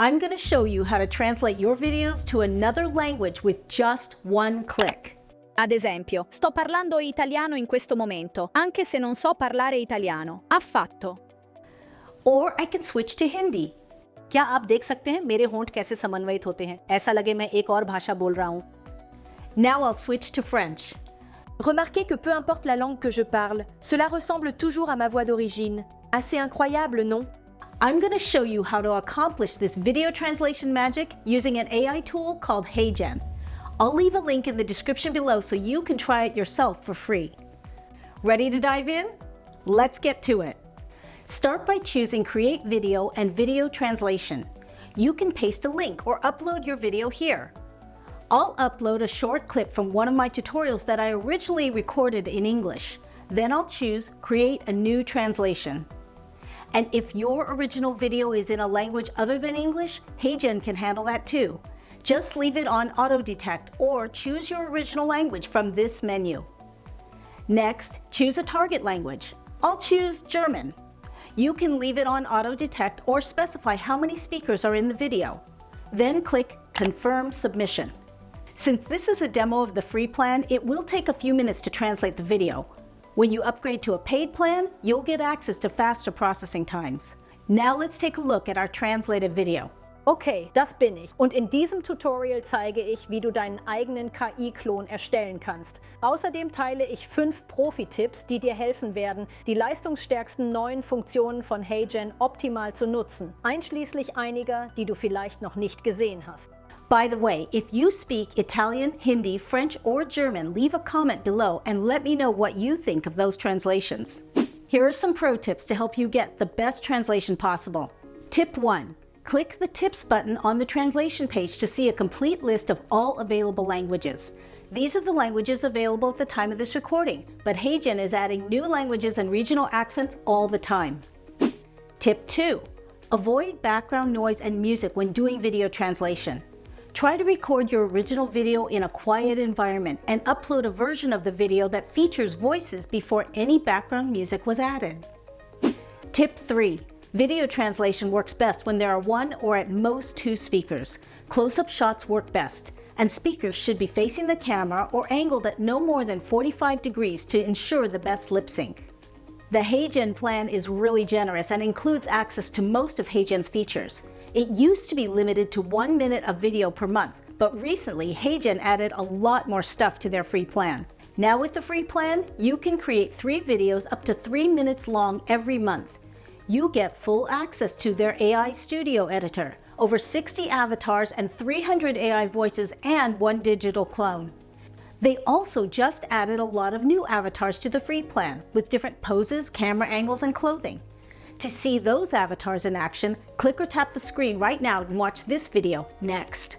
I'm going to show you how to translate your videos to another language with just one click. Ad esempio, sto parlando italiano in questo momento, anche se non so parlare italiano. Affatto. Or I can switch to Hindi. क्या आप देख सकते हैं मेरे होंठ कैसे समन्वयित होते हैं? ऐसा लगे मैं एक और भाषा बोल रहा हूँ. Now I'll switch to French. Remarquez que peu importe la langue que je parle, cela ressemble toujours à ma voix d'origine. Assez incroyable, non? I'm going to show you how to accomplish this video translation magic using an AI tool called HeyGen. I'll leave a link in the description below so you can try it yourself for free. Ready to dive in? Let's get to it. Start by choosing Create Video and Video Translation. You can paste a link or upload your video here. I'll upload a short clip from one of my tutorials that I originally recorded in English. Then I'll choose Create a New Translation. And if your original video is in a language other than English, HeyGen can handle that too. Just leave it on auto detect or choose your original language from this menu. Next, choose a target language. I'll choose German. You can leave it on auto detect or specify how many speakers are in the video. Then click Confirm Submission. Since this is a demo of the free plan, it will take a few minutes to translate the video. When you upgrade to a paid plan, you'll get access to faster processing times. Now let's take a look at our translated video. Okay, das bin ich. Und in diesem Tutorial zeige ich, wie du deinen eigenen KI-Klon erstellen kannst. Außerdem teile ich 5 Profi-Tipps, die dir helfen werden, die leistungsstärksten neuen Funktionen von HeyGen optimal zu nutzen, einschließlich einiger, die du vielleicht noch nicht gesehen hast. By the way, if you speak Italian, Hindi, French, or German, leave a comment below and let me know what you think of those translations. Here are some pro tips to help you get the best translation possible. Tip 1. Click the Tips button on the translation page to see a complete list of all available languages. These are the languages available at the time of this recording, but HeyGen is adding new languages and regional accents all the time. Tip 2. Avoid background noise and music when doing video translation. Try to record your original video in a quiet environment and upload a version of the video that features voices before any background music was added. Tip 3. Video translation works best when there are 1 or at most 2 speakers. Close-up shots work best, and speakers should be facing the camera or angled at no more than 45 degrees to ensure the best lip sync. The HeyGen plan is really generous and includes access to most of HeyGen's features. It used to be limited to 1 minute of video per month, but recently HeyGen added a lot more stuff to their free plan. Now with the free plan, you can create 3 videos up to 3 minutes long every month. You get full access to their AI studio editor, over 60 avatars and 300 AI voices and 1 digital clone. They also just added a lot of new avatars to the free plan with different poses, camera angles, and clothing. To see those avatars in action, click or tap the screen right now and watch this video next.